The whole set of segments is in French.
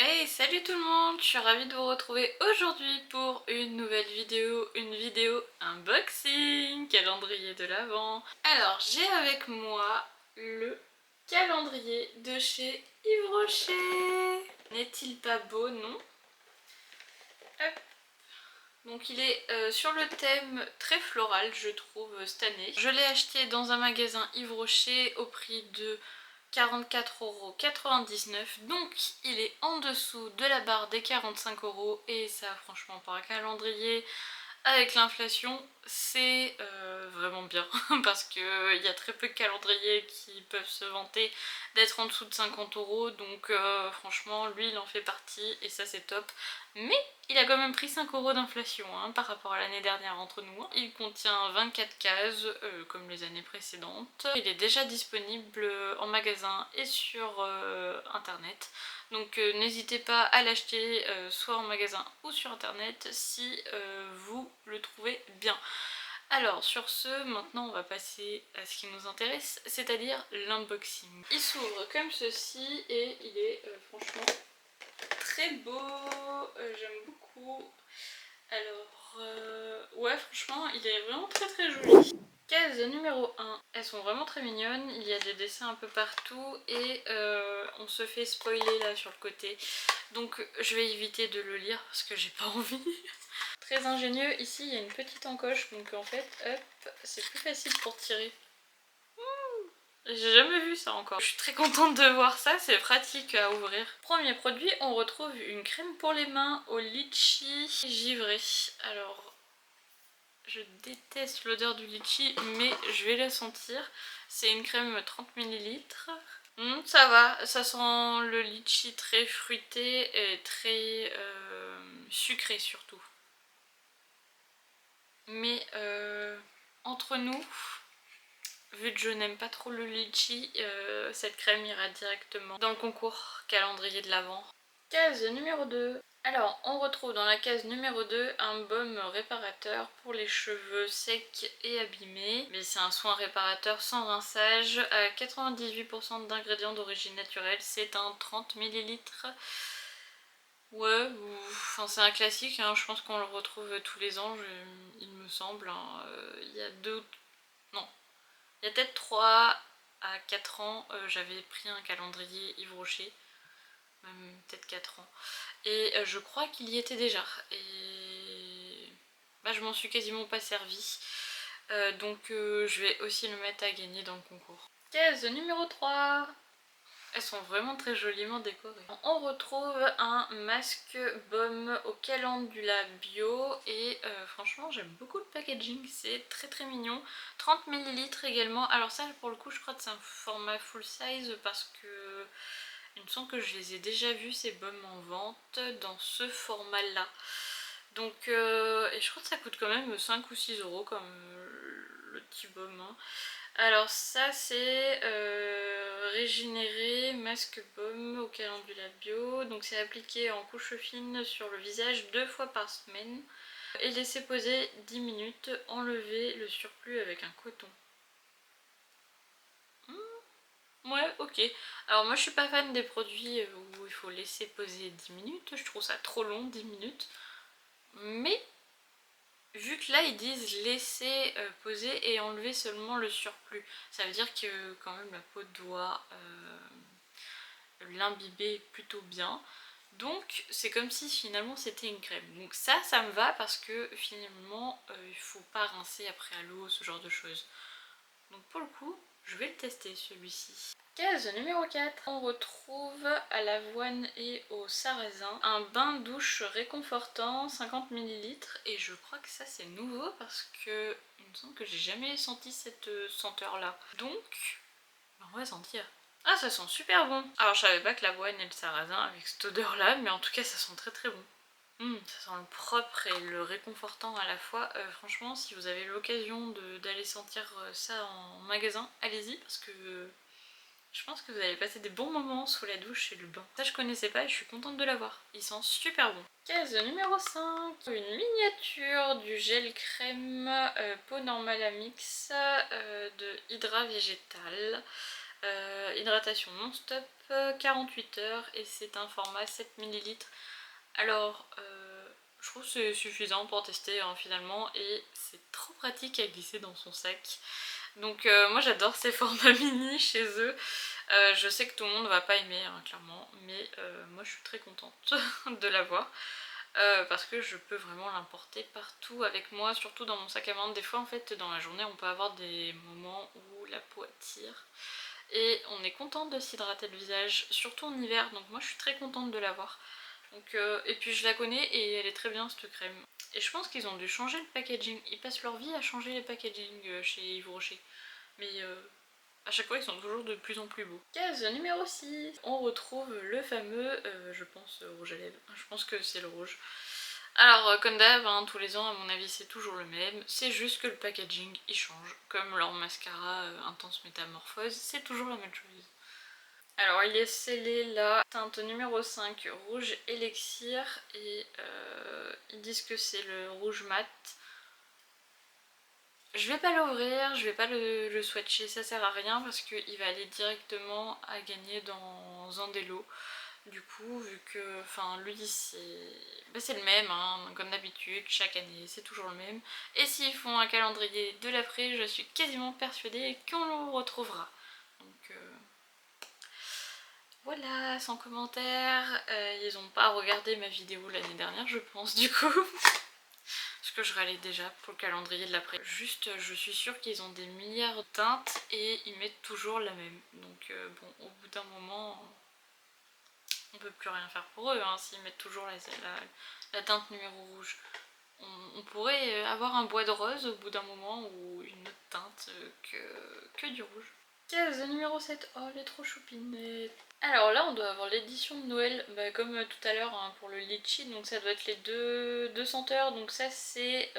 Hey, salut tout le monde, je suis ravie de vous retrouver aujourd'hui pour une nouvelle vidéo, unboxing, calendrier de l'Avent. Alors, j'ai avec moi le calendrier de chez Yves Rocher. N'est-il pas beau, non? Hop. Donc il est sur le thème très floral, je trouve, cette année. Je l'ai acheté dans un magasin Yves Rocher au prix de 44,99 €, donc il est en dessous de la barre des 45 € et ça franchement pour un calendrier avec l'inflation c'est vraiment bien parce qu'il y a très peu de calendriers qui peuvent se vanter d'être en dessous de 50 € donc franchement lui il en fait partie et ça c'est top. Mais il a quand même pris 5 € d'inflation hein, par rapport à l'année dernière entre nous. Il contient 24 cases comme les années précédentes. Il est déjà disponible en magasin et sur internet. Donc n'hésitez pas à l'acheter soit en magasin ou sur internet si vous le trouvez bien. Alors sur ce, maintenant on va passer à ce qui nous intéresse, c'est-à-dire l'unboxing. Il s'ouvre comme ceci et il est franchement très beau, j'aime beaucoup. Alors ouais franchement il est vraiment très joli. Case numéro 1, elles sont vraiment très mignonnes, il y a des dessins un peu partout et on se fait spoiler là sur le côté. Donc je vais éviter de le lire parce que j'ai pas envie. Très ingénieux, ici il y a une petite encoche donc en fait hop, c'est plus facile pour tirer. J'ai jamais vu ça encore. Je suis très contente de voir ça, c'est pratique à ouvrir. Premier produit, on retrouve une crème pour les mains au litchi givré. Alors, je déteste l'odeur du litchi, mais je vais la sentir. C'est une crème 30 ml. Ça va, ça sent le litchi très fruité et très sucré surtout. Mais entre nous, vu que je n'aime pas trop le litchi, cette crème ira directement dans le concours calendrier de l'Avent. Case numéro 2. Alors, on retrouve dans la case numéro 2 un baume réparateur pour les cheveux secs et abîmés. Mais c'est un soin réparateur sans rinçage à 98% d'ingrédients d'origine naturelle. C'est un 30 ml. Ouais, enfin, c'est un classique, hein, je pense qu'on le retrouve tous les ans, il me semble. Hein. Il y a deux... Non, il y a peut-être 3 à 4 ans, j'avais pris un calendrier Yves Rocher, même peut-être 4 ans. Et je crois qu'il y était déjà. Et bah, je m'en suis quasiment pas servi. Donc je vais aussi le mettre à gagner dans le concours. Case numéro 3. Elles sont vraiment très joliment décorées. On retrouve un masque baume au calendula bio et franchement j'aime beaucoup le packaging, c'est très mignon. 30 ml également, alors ça pour le coup je crois que c'est un format full size parce que il me semble que je les ai déjà vus ces baumes en vente dans ce format là. Donc et je crois que ça coûte quand même 5 ou 6 € comme le petit baume. Hein. Alors ça c'est régénéré masque baume au calendula bio, donc c'est appliqué en couche fine sur le visage 2 fois par semaine et laisser poser 10 minutes, enlever le surplus avec un coton. Ouais, ok. Alors moi je suis pas fan des produits où il faut laisser poser 10 minutes, je trouve ça trop long 10 minutes, mais vu que là ils disent laisser poser et enlever seulement le surplus, ça veut dire que quand même la peau doit l'imbiber plutôt bien. Donc c'est comme si finalement c'était une crème. Donc ça me va parce que finalement il faut pas rincer après à l'eau, ce genre de choses. Donc pour le coup, je vais le tester celui-ci. Case numéro 4, on retrouve à l'avoine et au sarrasin un bain douche réconfortant 50 ml et je crois que ça c'est nouveau parce que il me semble que j'ai jamais senti cette senteur là. Donc on va sentir. Ah ça sent super bon. Alors je savais pas que l'avoine et le sarrasin avec cette odeur là, mais en tout cas ça sent très bon. Ça sent le propre et le réconfortant à la fois. Franchement, si vous avez l'occasion d'aller sentir ça en magasin, allez-y parce que je pense que vous allez passer des bons moments sous la douche et le bain. Ça je connaissais pas et je suis contente de l'avoir. Il sent super bon. Case numéro 5, une miniature du gel crème peau normale à mix de Hydra Végétal. Hydratation non-stop, 48 heures et c'est un format 7 ml. Alors je trouve que c'est suffisant pour tester hein, finalement, et c'est trop pratique à glisser dans son sac. Donc moi j'adore ces formats mini chez eux. Je sais que tout le monde va pas aimer hein, clairement, mais moi je suis très contente de l'avoir. Parce que je peux vraiment l'importer partout avec moi, surtout dans mon sac à main. Des fois en fait dans la journée on peut avoir des moments où la peau attire et on est contente de s'hydrater le visage, surtout en hiver, donc moi je suis très contente de l'avoir. Donc, et puis je la connais et elle est très bien cette crème. Et je pense qu'ils ont dû changer le packaging, ils passent leur vie à changer les packaging chez Yves Rocher. Mais à chaque fois ils sont toujours de plus en plus beaux. Case numéro 6, on retrouve le fameux, je pense, rouge à lèvres. Je pense que c'est le rouge. Alors comme d'hab, hein, tous les ans à mon avis c'est toujours le même, c'est juste que le packaging il change. Comme leur mascara Intense Métamorphose, c'est toujours la même chose. Alors il est scellé là, teinte numéro 5, rouge élixir, et ils disent que c'est le rouge mat. Je vais pas l'ouvrir, je vais pas le swatcher, ça sert à rien parce qu'il va aller directement à gagner dans un des lots. Du coup, vu que, enfin lui c'est le même, hein, comme d'habitude, chaque année c'est toujours le même. Et s'ils font un calendrier de l'après, je suis quasiment persuadée qu'on le retrouvera. Donc voilà, sans commentaire. Ils ont pas regardé ma vidéo l'année dernière, je pense, du coup. Parce que je râlais déjà pour le calendrier de l'après. Juste, je suis sûre qu'ils ont des milliards de teintes et ils mettent toujours la même. Donc bon, au bout d'un moment, on peut plus rien faire pour eux, hein, s'ils mettent toujours la teinte numéro rouge. On pourrait avoir un bois de rose au bout d'un moment ou une autre teinte que du rouge. Case numéro 7, oh elle est trop choupinette. Alors là on doit avoir l'édition de Noël, bah, comme tout à l'heure hein, pour le litchi, donc ça doit être les deux senteurs. Donc ça c'est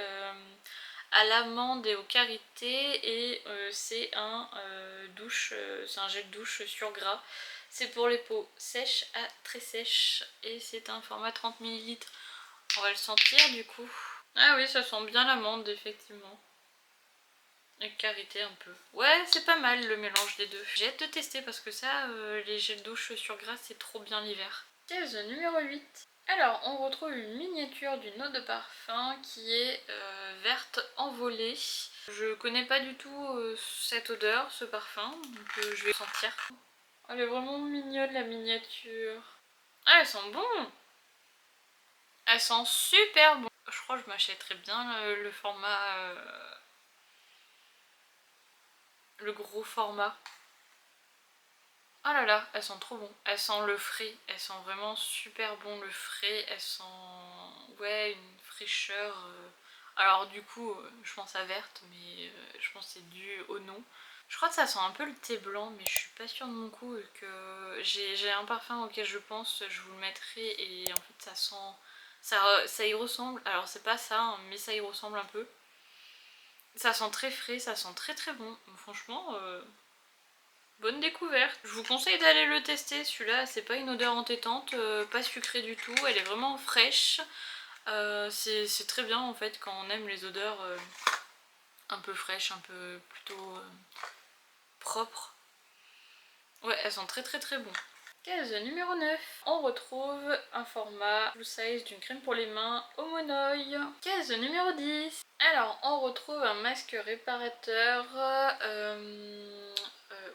à l'amande et au karité, et c'est un douche, c'est un gel douche sur gras. C'est pour les peaux sèches à très sèches et c'est un format 30 ml. On va le sentir du coup. Ah oui, ça sent bien l'amande effectivement. Et karité un peu. Ouais, c'est pas mal le mélange des deux. J'ai hâte de tester parce que ça, les gels douche sur gras, c'est trop bien l'hiver. Case numéro 8. Alors, on retrouve une miniature d'une eau de parfum qui est verte envolée. Je connais pas du tout cette odeur, ce parfum, donc je vais sentir. Elle est vraiment mignonne la miniature. Ah, elle sent bon! Elle sent super bon. Je crois que je m'achèterais bien le format... le gros format. Oh là là, elles sont trop bon. Elles sentent le frais, elles sont vraiment super bon le frais, elles sont... ouais, une fraîcheur... Alors du coup, je pense à verte, mais je pense que c'est dû au nom. Je crois que ça sent un peu le thé blanc, mais je suis pas sûre de mon coup, que j'ai un parfum auquel je pense, je vous le mettrai, et en fait ça sent... ça y ressemble, alors c'est pas ça, hein, mais ça y ressemble un peu. Ça sent très frais, ça sent très très bon, franchement... bonne découverte. Je vous conseille d'aller le tester, celui-là c'est pas une odeur entêtante, pas sucrée du tout, elle est vraiment fraîche. C'est très bien en fait quand on aime les odeurs un peu fraîches, un peu plutôt propres. Ouais, elles sont très très très bon. Case numéro 9, on retrouve un format full size d'une crème pour les mains Homonoi. Case numéro 10, alors on retrouve un masque réparateur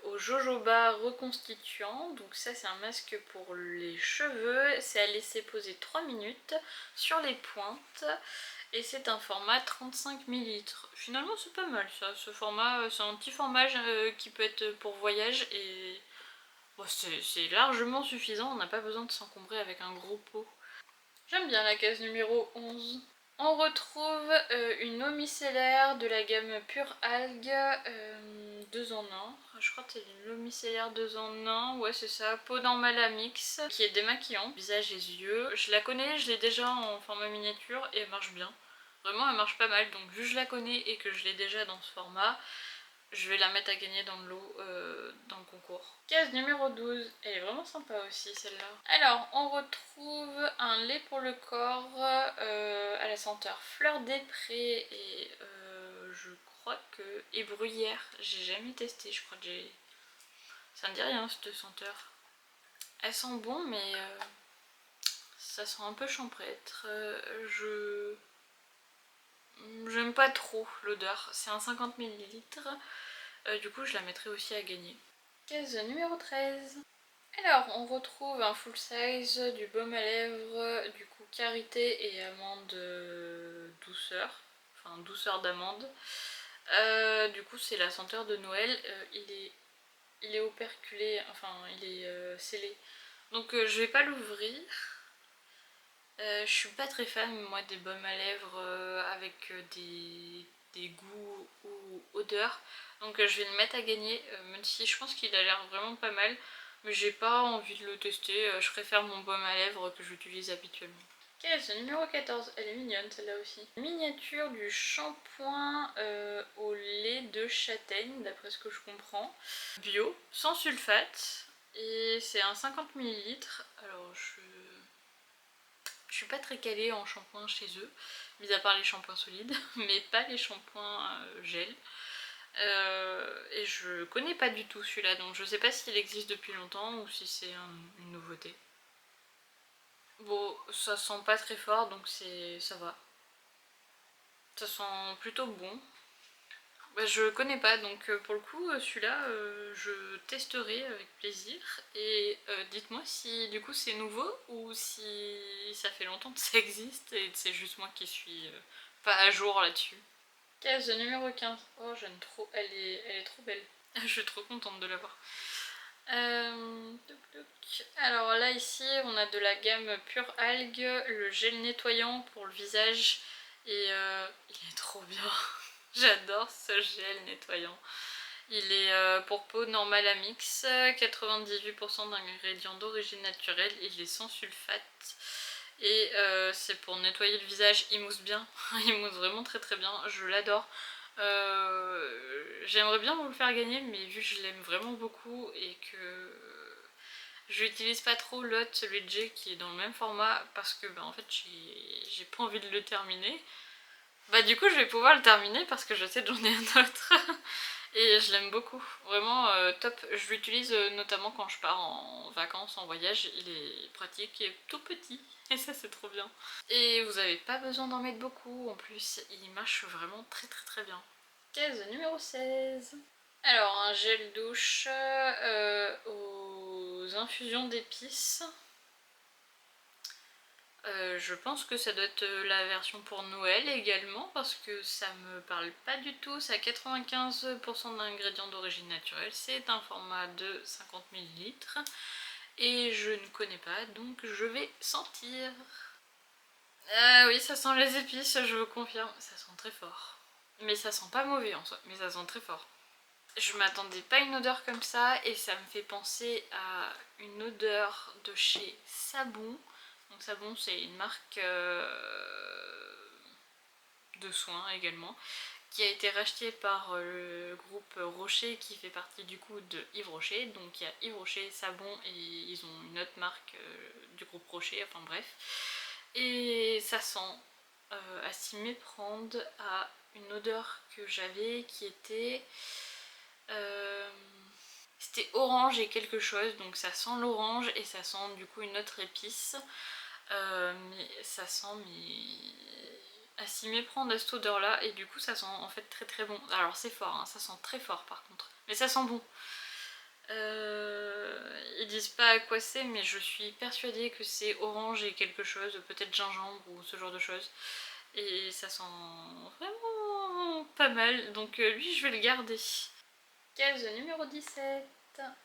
au jojoba reconstituant. Donc ça c'est un masque pour les cheveux, c'est à laisser poser 3 minutes sur les pointes. Et c'est un format 35 ml. Finalement c'est pas mal ça, ce format, c'est un petit format qui peut être pour voyage, et bon, c'est largement suffisant, on n'a pas besoin de s'encombrer avec un gros pot. J'aime bien la case numéro 11. On retrouve une eau micellaire de la gamme Pure Algue 2 en 1. Je crois que c'est une eau micellaire 2 en 1, ouais c'est ça, peau Malamix, qui est démaquillant, visage et yeux. Je la connais, je l'ai déjà en format miniature et elle marche bien. Vraiment elle marche pas mal, donc vu que je la connais et que je l'ai déjà dans ce format, je vais la mettre à gagner dans le lot, dans le concours. Case numéro 12, elle est vraiment sympa aussi celle-là. Alors, on retrouve un lait pour le corps à la senteur fleur des prés et je crois que... et bruyère. J'ai jamais testé, je crois que j'ai... Ça me dit rien cette senteur. Elle sent bon mais ça sent un peu champêtre. J'aime pas trop l'odeur. C'est un 50 ml. Du coup je la mettrai aussi à gagner. Caisse numéro 13. Alors on retrouve un full size du baume à lèvres, du coup karité et amande douceur. Enfin douceur d'amande. Du coup c'est la senteur de Noël. Il est operculé, enfin il est scellé. Donc je vais pas l'ouvrir. Je suis pas très fan moi des baumes à lèvres avec des goûts ou odeurs. Donc je vais le mettre à gagner, même si je pense qu'il a l'air vraiment pas mal. Mais j'ai pas envie de le tester, je préfère mon baume à lèvres que j'utilise habituellement. Caisse numéro 14, elle est mignonne celle-là aussi. Miniature du shampoing au lait de châtaigne, d'après ce que je comprends. Bio, sans sulfate, et c'est un 50 ml. Alors je suis pas très calée en shampoing chez eux, mis à part les shampoings solides, mais pas les shampoings gel. Et je connais pas du tout celui-là, donc je sais pas s'il existe depuis longtemps ou si c'est une nouveauté. Bon, ça sent pas très fort, donc ça va. Ça sent plutôt bon. Bah, je connais pas, donc pour le coup, celui-là, je testerai avec plaisir. Et dites-moi si du coup c'est nouveau ou si ça fait longtemps que ça existe et c'est juste moi qui suis pas à jour là-dessus. Case numéro 15. Oh, j'aime trop, elle est trop belle. Je suis trop contente de l'avoir. Alors là ici on a de la gamme Pure Algue, le gel nettoyant pour le visage et il est trop bien. J'adore ce gel nettoyant. Il est pour peau normale à mix, 98% d'ingrédients d'origine naturelle, il est sans sulfate et c'est pour nettoyer le visage, il mousse bien, il mousse vraiment très très bien, je l'adore. J'aimerais bien vous le faire gagner mais vu que je l'aime vraiment beaucoup et que je n'utilise pas trop l'autre, celui de J qui est dans le même format parce que bah, en fait j'ai pas envie de le terminer. Bah du coup je vais pouvoir le terminer parce que je sais que j'en ai un autre et je l'aime beaucoup, vraiment top. Je l'utilise notamment quand je pars en vacances, en voyage, il est pratique et tout petit et ça c'est trop bien. Et vous avez pas besoin d'en mettre beaucoup, en plus il marche vraiment très très très bien. Caisse numéro 16. Alors un gel douche aux infusions d'épices. Je pense que ça doit être la version pour Noël également parce que ça me parle pas du tout. C'est à 95% d'ingrédients d'origine naturelle. C'est un format de 50 ml et je ne connais pas donc je vais sentir. Ah oui, ça sent les épices, je vous confirme. Ça sent très fort. Mais ça sent pas mauvais en soi, mais ça sent très fort. Je m'attendais pas à une odeur comme ça et ça me fait penser à une odeur de chez Sabon. Donc Sabon c'est une marque de soins également qui a été rachetée par le groupe Rocher qui fait partie du coup de Yves Rocher. Donc il y a Yves Rocher, Sabon et ils ont une autre marque du groupe Rocher, enfin bref. Et ça sent à s'y méprendre à une odeur que j'avais qui était... Euh, c'était orange et quelque chose, donc ça sent l'orange et ça sent du coup une autre épice. Mais ça sent à s'y méprendre à cette odeur là et du coup ça sent en fait très très bon. Alors c'est fort, hein, ça sent très fort par contre, mais ça sent bon. Ils disent pas à quoi c'est mais je suis persuadée que c'est orange et quelque chose, peut-être gingembre ou ce genre de choses. Et ça sent vraiment pas mal, donc lui je vais le garder. Case numéro 17.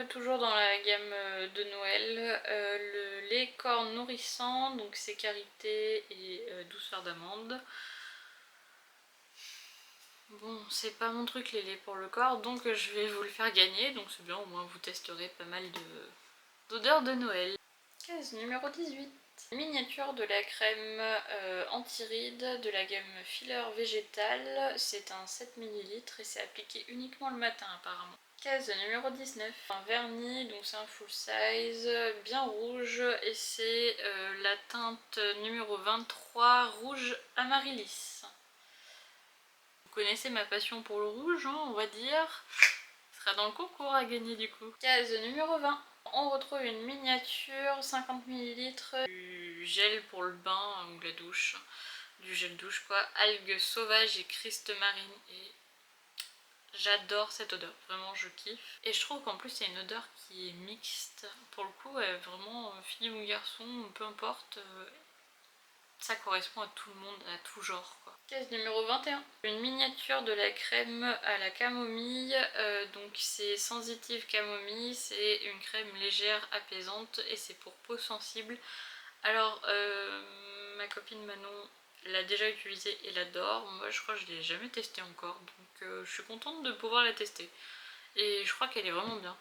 Toujours dans la gamme de Noël, le lait corps nourrissant, donc c'est karité et douceur d'amande. Bon, c'est pas mon truc les laits pour le corps, donc je vais vous le faire gagner, donc c'est bien, au moins vous testerez pas mal d'odeurs de Noël. Case numéro 18. Miniature de la crème anti-rides de la gamme filler végétal, c'est un 7 ml et c'est appliqué uniquement le matin apparemment. Case numéro 19, un vernis, donc c'est un full size, bien rouge et c'est la teinte numéro 23, rouge amaryllis. Vous connaissez ma passion pour le rouge, hein, on va dire. sera dans le concours à gagner du coup. Case numéro 20. On retrouve une miniature 50 ml du gel pour le bain ou la douche. Du gel douche quoi. Algues sauvages et cristaux marine. Et j'adore cette odeur, vraiment je kiffe. Et je trouve qu'en plus c'est une odeur qui est mixte. Pour le coup, vraiment fille ou garçon, peu importe, ça correspond à tout le monde, à tout genre quoi. Case numéro 21. Une miniature de la crème à la camomille. Donc c'est sensitive camomille, c'est une crème légère, apaisante et c'est pour peau sensible. Alors ma copine Manon l'a déjà utilisée et l'adore. Moi je crois que je l'ai jamais testée encore, donc je suis contente de pouvoir la tester. Et je crois qu'elle est vraiment bien.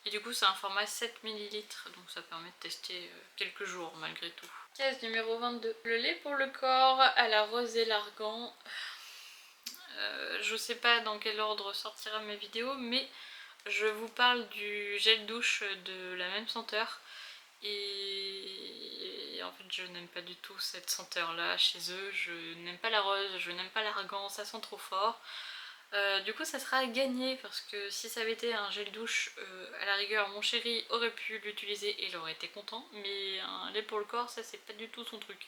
Et du coup c'est un format 7 ml, donc ça permet de tester quelques jours malgré tout. Case numéro 22. Le lait pour le corps à la rosée l'argan. Je sais pas dans quel ordre sortira mes vidéos, mais je vous parle du gel douche de la même senteur. Et en fait je n'aime pas du tout cette senteur là chez eux. Je n'aime pas la rose, je n'aime pas l'argan, ça sent trop fort. Du coup ça sera à gagner parce que si ça avait été un gel douche, à la rigueur mon chéri aurait pu l'utiliser et il aurait été content, mais un lait pour le corps ça c'est pas du tout son truc.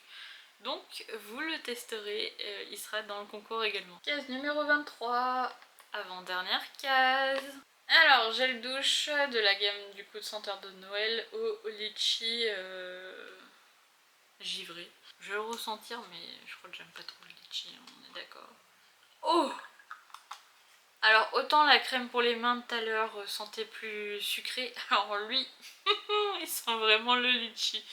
Donc vous le testerez, il sera dans le concours également. Case numéro 23, avant-dernière case. Alors gel douche de la gamme du coup de senteur de Noël au litchi givré. Je vais le ressentir mais je crois que j'aime pas trop le litchi, hein, on est d'accord. Oh! Alors autant la crème pour les mains de tout à l'heure sentait plus sucré, alors lui, il sent vraiment le litchi.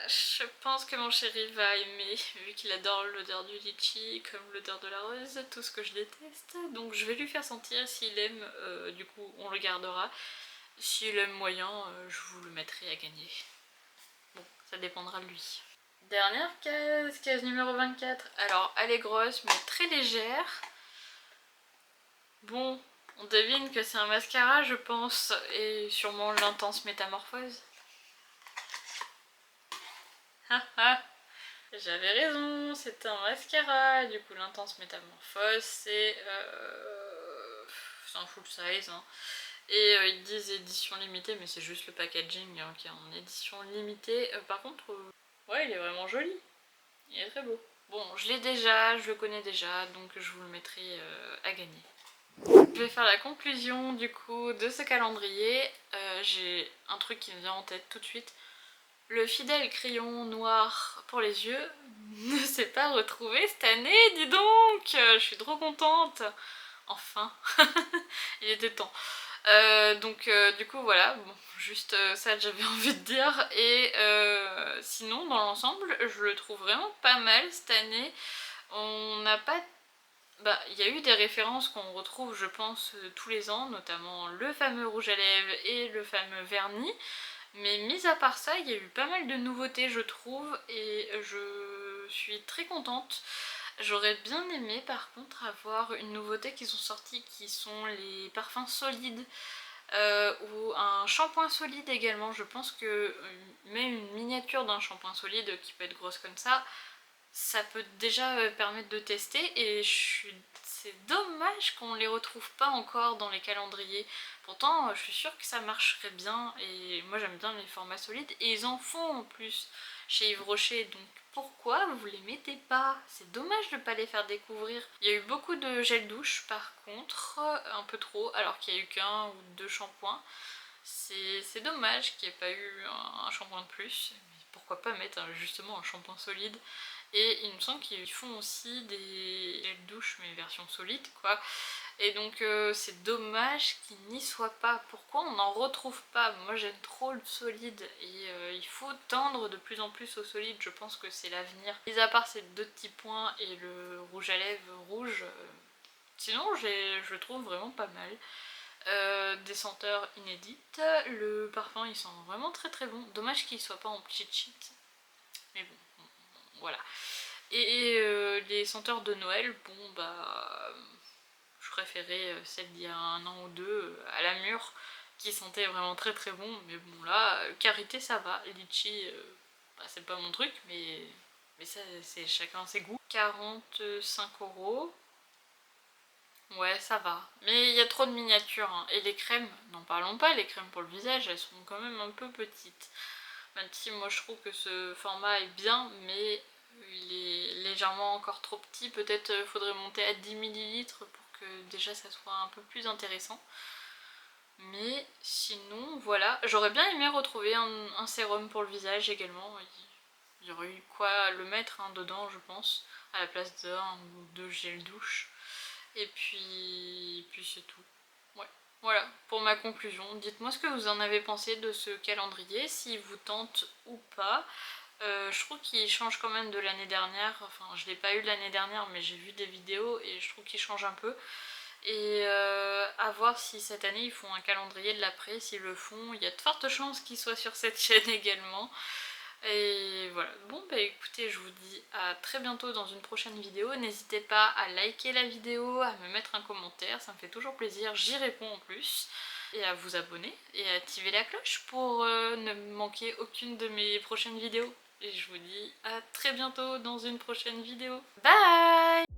Je pense que mon chéri va aimer, vu qu'il adore l'odeur du litchi comme l'odeur de la rose, tout ce que je déteste. Donc je vais lui faire sentir, s'il aime, du coup on le gardera. S'il aime moyen, je vous le mettrai à gagner. Bon, ça dépendra de lui. Dernière case, case numéro 24. Alors elle est grosse mais très légère. Bon, on devine que c'est un mascara je pense, et sûrement l'intense métamorphose. J'avais raison, c'est un mascara. Du coup l'intense métamorphose c'est un full size hein. Et ils disent édition limitée mais c'est juste le packaging hein, qui est en édition limitée. Par contre ouais il est vraiment joli, il est très beau. Bon je l'ai déjà, je le connais déjà, donc je vous le mettrai à gagner. Je vais faire la conclusion du coup de ce calendrier. J'ai un truc qui me vient en tête tout de suite. Le fidèle crayon noir pour les yeux ne s'est pas retrouvé cette année, dis donc. Je suis trop contente. Enfin, il était temps. Donc du coup voilà, bon, juste ça que j'avais envie de dire. Et sinon dans l'ensemble je le trouve vraiment pas mal cette année. On n'a pas... Bah, il y a eu des références qu'on retrouve je pense tous les ans, notamment le fameux rouge à lèvres et le fameux vernis. Mais mis à part ça, il y a eu pas mal de nouveautés je trouve et je suis très contente. J'aurais bien aimé par contre avoir une nouveauté qui sont sorties qui sont les parfums solides ou un shampoing solide également. Je pense que même une miniature d'un shampoing solide qui peut être grosse comme ça peut déjà permettre de tester et c'est dommage qu'on ne les retrouve pas encore dans les calendriers. Pourtant je suis sûre que ça marcherait bien et moi j'aime bien les formats solides et ils en font en plus chez Yves Rocher, donc pourquoi vous les mettez pas? C'est dommage de ne pas les faire découvrir. Il y a eu beaucoup de gel douche par contre, un peu trop, alors qu'il n'y a eu qu'un ou deux shampoings. C'est dommage qu'il n'y ait pas eu un shampoing de plus. Pourquoi pas mettre justement un shampoing solide. Et il me semble qu'ils font aussi des gels douche mais version solide quoi. Et donc c'est dommage qu'ils n'y soient pas. Pourquoi on n'en retrouve pas? Moi j'aime trop le solide et il faut tendre de plus en plus au solide. Je pense que c'est l'avenir. Mis à part ces deux petits points et le rouge à lèvres rouge, sinon je le trouve vraiment pas mal. Des senteurs inédites. Le parfum il sent vraiment très très bon. Dommage qu'il soit pas en petit cheat. Mais bon, voilà. Et les senteurs de Noël, bon bah je préférais celle d'il y a un an ou deux à la mûre qui sentait vraiment très très bon. Mais bon là, karité ça va. Litchi, bah, c'est pas mon truc mais ça c'est chacun ses goûts. 45 €. Ouais, ça va. Mais il y a trop de miniatures, hein. Et les crèmes, n'en parlons pas, les crèmes pour le visage, elles sont quand même un peu petites. Même si moi je trouve que ce format est bien, mais il est légèrement encore trop petit. Peut-être faudrait monter à 10 millilitres pour que déjà ça soit un peu plus intéressant. Mais sinon, voilà. J'aurais bien aimé retrouver un sérum pour le visage également. Il y aurait eu quoi le mettre hein, dedans, je pense, à la place d'un ou deux gels douche. Et puis c'est tout. Ouais. Voilà, pour ma conclusion. Dites-moi ce que vous en avez pensé de ce calendrier, s'il vous tente ou pas. Je trouve qu'il change quand même de l'année dernière. Enfin, je l'ai pas eu l'année dernière, mais j'ai vu des vidéos et je trouve qu'il change un peu. Et à voir si cette année ils font un calendrier de l'après. S'ils le font, il y a de fortes chances qu'il soit sur cette chaîne également. Et voilà, bon bah écoutez, je vous dis à très bientôt dans une prochaine vidéo. N'hésitez pas à liker la vidéo, à me mettre un commentaire, ça me fait toujours plaisir, j'y réponds en plus. Et à vous abonner et à activer la cloche pour ne manquer aucune de mes prochaines vidéos. Et je vous dis à très bientôt dans une prochaine vidéo. Bye!